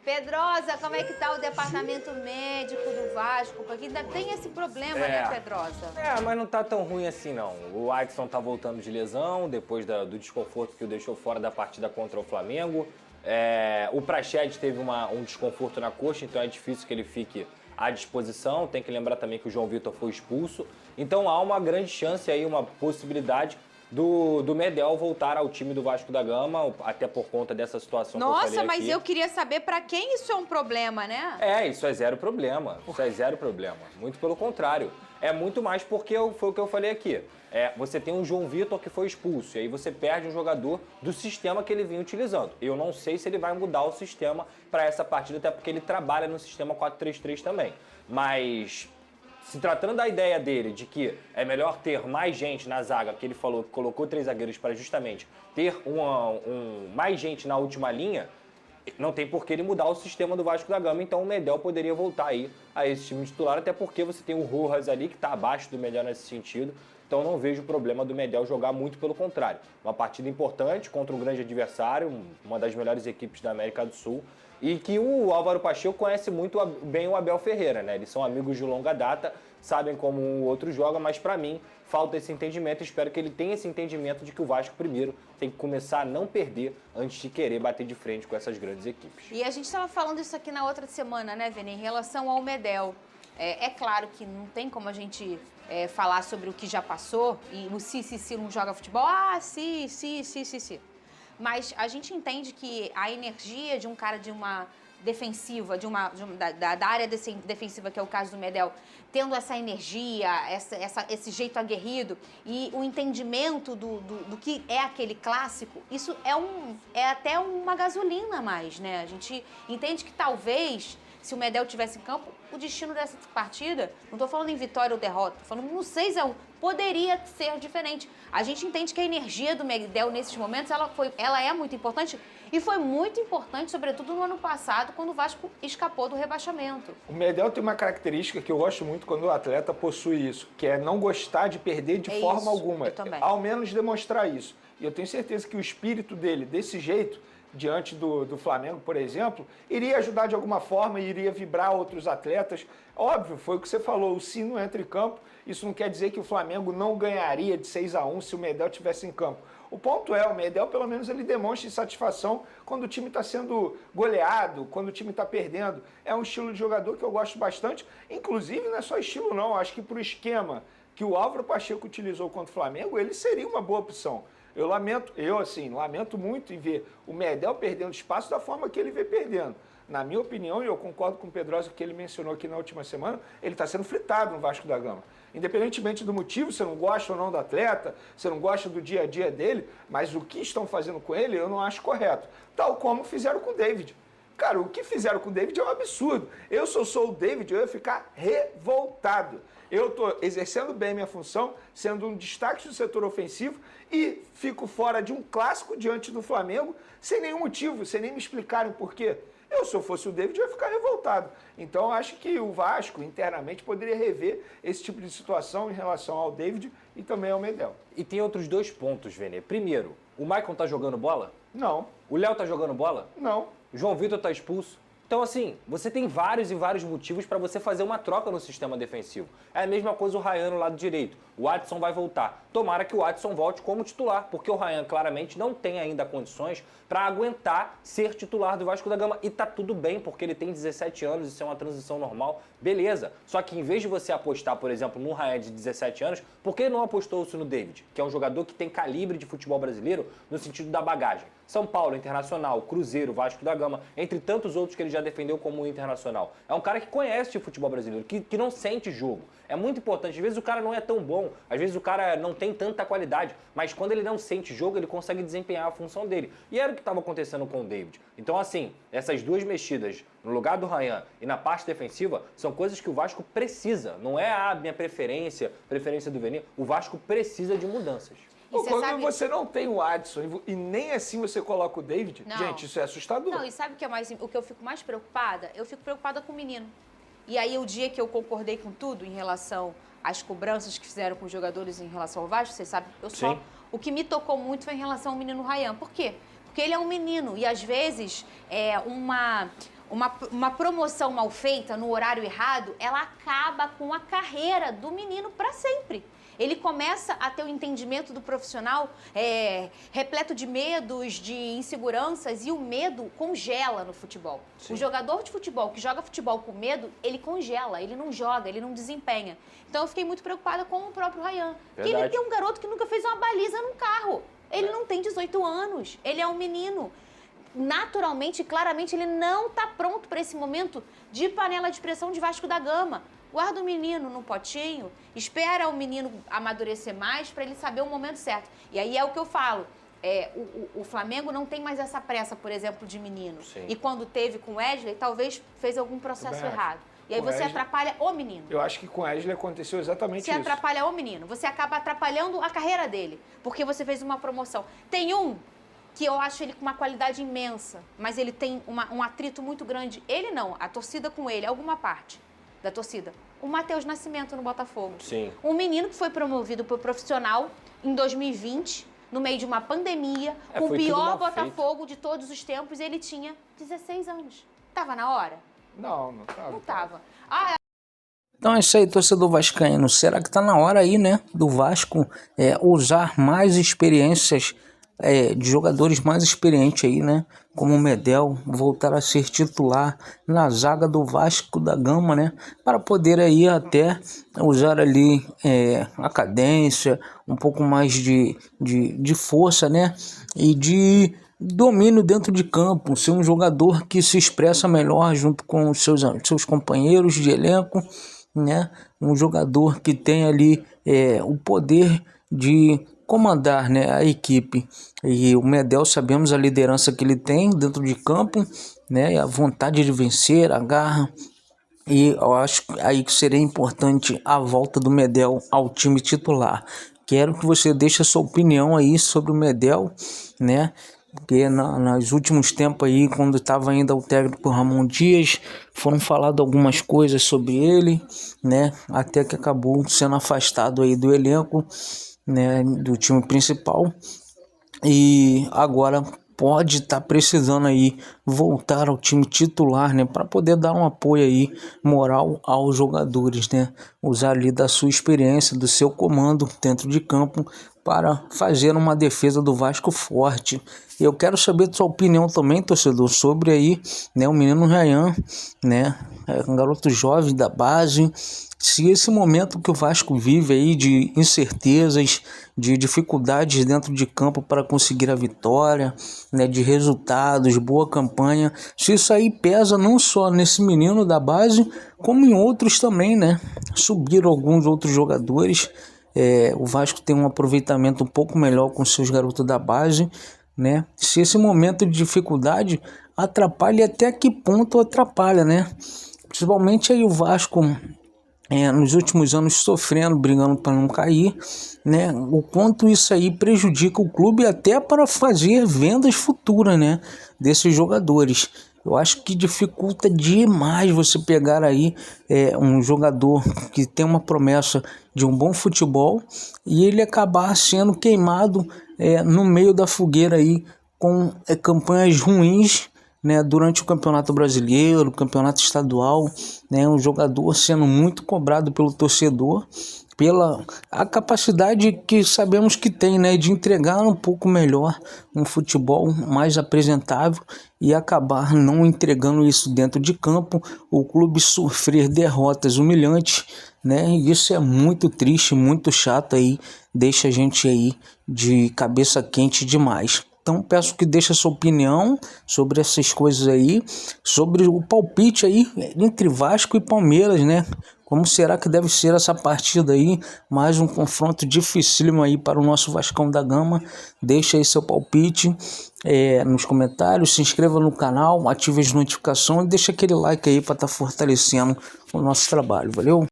Pedrosa, como é que tá o departamento médico do Vasco? Porque ainda tem esse problema, né, Pedrosa? Mas não tá tão ruim assim, não. O Adson tá voltando de lesão, depois do desconforto que o deixou fora da partida contra o Flamengo. O Praxedes teve um desconforto na coxa, então é difícil que ele fique à disposição. Tem que lembrar também que o João Vitor foi expulso. Então há uma grande chance aí, uma possibilidade do Medel voltar ao time do Vasco da Gama, até por conta dessa situação que eu falei aqui. Nossa, mas eu queria saber pra quem isso é um problema, né? Isso é zero problema. Isso é zero problema. Muito pelo contrário. É muito mais porque foi o que eu falei aqui. Você tem um João Vitor que foi expulso, e aí você perde um jogador do sistema que ele vinha utilizando. Eu não sei se ele vai mudar o sistema para essa partida, até porque ele trabalha no sistema 4-3-3 também. Mas se tratando da ideia dele de que é melhor ter mais gente na zaga, que ele falou que colocou 3 zagueiros para justamente ter mais gente na última linha, não tem por que ele mudar o sistema do Vasco da Gama, então o Medel poderia voltar aí a esse time titular, até porque você tem o Rojas ali, que está abaixo do Medel nesse sentido, então não vejo o problema do Medel jogar, muito pelo contrário. Uma partida importante contra um grande adversário, uma das melhores equipes da América do Sul, e que o Álvaro Pacheco conhece muito bem o Abel Ferreira, né? Eles são amigos de longa data, sabem como o outro joga, mas para mim falta esse entendimento. Espero que ele tenha esse entendimento de que o Vasco primeiro tem que começar a não perder antes de querer bater de frente com essas grandes equipes. E a gente estava falando isso aqui na outra semana, né, Vene, em relação ao Medel. É claro que não tem como a gente falar sobre o que já passou, e o se não joga futebol, se. Mas a gente entende que a energia de um cara de uma defensiva, da área defensiva, que é o caso do Medel, tendo essa energia, esse jeito aguerrido e o entendimento do que é aquele clássico, isso é até uma gasolina a mais, né? A gente entende que talvez, se o Medel tivesse em campo, o destino dessa partida, não estou falando em vitória ou derrota, estou falando no 6-1, poderia ser diferente. A gente entende que a energia do Medel nesses momentos, ela é muito importante, e foi muito importante, sobretudo no ano passado, quando o Vasco escapou do rebaixamento. O Medel tem uma característica que eu gosto muito quando o atleta possui isso, que é não gostar de perder de forma alguma. Eu também. Ao menos demonstrar isso. E eu tenho certeza que o espírito dele, desse jeito, diante do Flamengo, por exemplo, iria ajudar de alguma forma, iria vibrar outros atletas. Óbvio, foi o que você falou, o sino entra em campo, isso não quer dizer que o Flamengo não ganharia de 6-1 se o Medel estivesse em campo. O ponto é, o Medel pelo menos ele demonstra satisfação quando o time está sendo goleado, quando o time está perdendo. É um estilo de jogador que eu gosto bastante, inclusive não é só estilo não, acho que pro esquema que o Álvaro Pacheco utilizou contra o Flamengo, ele seria uma boa opção. Eu lamento muito em ver o Medel perdendo espaço da forma que ele vem perdendo. Na minha opinião, e eu concordo com o Pedrosa que ele mencionou aqui na última semana, ele está sendo fritado no Vasco da Gama. Independentemente do motivo, você não gosta ou não do atleta, você não gosta do dia a dia dele, mas o que estão fazendo com ele eu não acho correto. Tal como fizeram com o David. Cara, o que fizeram com o David é um absurdo. Se eu sou o David, eu ia ficar revoltado. Eu estou exercendo bem minha função, sendo um destaque do setor ofensivo e fico fora de um clássico diante do Flamengo sem nenhum motivo, sem nem me explicarem por quê. Se eu fosse o David, eu ia ficar revoltado. Então, acho que o Vasco, internamente, poderia rever esse tipo de situação em relação ao David e também ao Medel. E tem outros 2 pontos, Vene. Primeiro, o Maicon tá jogando bola? Não. O Léo tá jogando bola? Não. O João Vitor tá expulso? Então, assim, você tem vários e vários motivos para você fazer uma troca no sistema defensivo. É a mesma coisa o Ryan no lado direito. O Adson vai voltar. Tomara que o Adson volte como titular, porque o Ryan claramente não tem ainda condições para aguentar ser titular do Vasco da Gama. E tá tudo bem, porque ele tem 17 anos, isso é uma transição normal, beleza. Só que em vez de você apostar, por exemplo, no Ryan de 17 anos, por que não apostou-se no David, que é um jogador que tem calibre de futebol brasileiro no sentido da bagagem? São Paulo, Internacional, Cruzeiro, Vasco da Gama, entre tantos outros que ele já defendeu como Internacional. É um cara que conhece de futebol brasileiro, que não sente jogo. É muito importante. Às vezes o cara não é tão bom, às vezes o cara não tem tanta qualidade, mas quando ele não sente jogo, ele consegue desempenhar a função dele. E era o que estava acontecendo com o David. Então, assim, essas 2 mexidas no lugar do Ryan e na parte defensiva são coisas que o Vasco precisa. Não é a minha preferência do Vene. O Vasco precisa de mudanças. Quando você não tem o Adson e nem assim você coloca o David, não. Gente, isso é assustador. Não, e sabe o que eu fico mais preocupada? Eu fico preocupada com o menino. E aí, o dia que eu concordei com tudo em relação às cobranças que fizeram com os jogadores em relação ao Vasco, você sabe, o que me tocou muito foi em relação ao menino Ryan. Por quê? Porque ele é um menino e, às vezes, uma promoção mal feita no horário errado, ela acaba com a carreira do menino para sempre. Ele começa a ter o entendimento do profissional repleto de medos, de inseguranças, e o medo congela no futebol. Sim. O jogador de futebol que joga futebol com medo, ele congela, ele não joga, ele não desempenha. Então eu fiquei muito preocupada com o próprio Rayan. Que ele tem um garoto que nunca fez uma baliza num carro. Ele não tem 18 anos, ele é um menino. Naturalmente, claramente, ele não está pronto para esse momento de panela de pressão de Vasco da Gama. Guarda o menino no potinho, espera o menino amadurecer mais para ele saber o momento certo. E aí é o que eu falo, o Flamengo não tem mais essa pressa, por exemplo, de menino. Sim. E quando teve com o Wesley, talvez fez algum processo errado. E aí você atrapalha o menino. Eu acho que com o Wesley aconteceu exatamente isso. Você atrapalha o menino, você acaba atrapalhando a carreira dele, porque você fez uma promoção. Tem um que eu acho ele com uma qualidade imensa, mas ele tem um atrito muito grande. Ele não, a torcida com ele, alguma parte da torcida. O Matheus Nascimento no Botafogo. Sim. Um menino que foi promovido para o profissional em 2020, no meio de uma pandemia, com o pior Botafogo de todos os tempos, e ele tinha 16 anos. Tava na hora? Não tava. Não tava. Então é isso aí, torcedor vascaíno. Será que tá na hora aí, né, do Vasco usar mais experiências de jogadores mais experientes aí, né? Como o Medel, voltar a ser titular na zaga do Vasco da Gama, né? Para poder aí até usar ali a cadência, um pouco mais de força, né? E de domínio dentro de campo, ser um jogador que se expressa melhor junto com os seus companheiros de elenco, né? Um jogador que tem ali o poder de comandar, né, a equipe. E o Medel, sabemos a liderança que ele tem dentro de campo, né, a vontade de vencer, a garra. E eu acho aí que seria importante a volta do Medel ao time titular. Quero que você deixe a sua opinião aí sobre o Medel, né? Porque nos últimos tempos aí, quando estava ainda o técnico Ramon Dias, foram faladas algumas coisas sobre ele, né? Até que acabou sendo afastado aí do elenco, né, do time principal, e agora pode estar precisando aí voltar ao time titular, né, para poder dar um apoio aí moral aos jogadores, né, usar ali da sua experiência, do seu comando dentro de campo para fazer uma defesa do Vasco forte. Eu quero saber a sua opinião também, torcedor, sobre aí, né, o menino Rayan, né, um garoto jovem da base. Se esse momento que o Vasco vive aí de incertezas, de dificuldades dentro de campo para conseguir a vitória, né, de resultados, boa campanha, se isso aí pesa não só nesse menino da base, como em outros também, né? Subiram alguns outros jogadores. O Vasco tem um aproveitamento um pouco melhor com seus garotos da base, né? Se esse momento de dificuldade atrapalha, até que ponto atrapalha, né? Principalmente aí o Vasco nos últimos anos sofrendo, brigando para não cair, né? O quanto isso aí prejudica o clube até para fazer vendas futuras, né, desses jogadores. Eu acho que dificulta demais você pegar aí um jogador que tem uma promessa de um bom futebol e ele acabar sendo queimado no meio da fogueira aí com campanhas ruins, né, durante o Campeonato Brasileiro, Campeonato Estadual, né, um jogador sendo muito cobrado pelo torcedor, pela a capacidade que sabemos que tem, né, de entregar um pouco melhor um futebol mais apresentável e acabar não entregando isso dentro de campo, o clube sofrer derrotas humilhantes, né, e isso é muito triste, muito chato aí, deixa a gente aí de cabeça quente demais. Então peço que deixe a sua opinião sobre essas coisas aí, sobre o palpite aí entre Vasco e Palmeiras, né? Como será que deve ser essa partida aí? Mais um confronto dificílimo aí para o nosso Vascão da Gama. Deixa aí seu palpite nos comentários, se inscreva no canal, ative as notificações e deixa aquele like aí para estar fortalecendo o nosso trabalho. Valeu?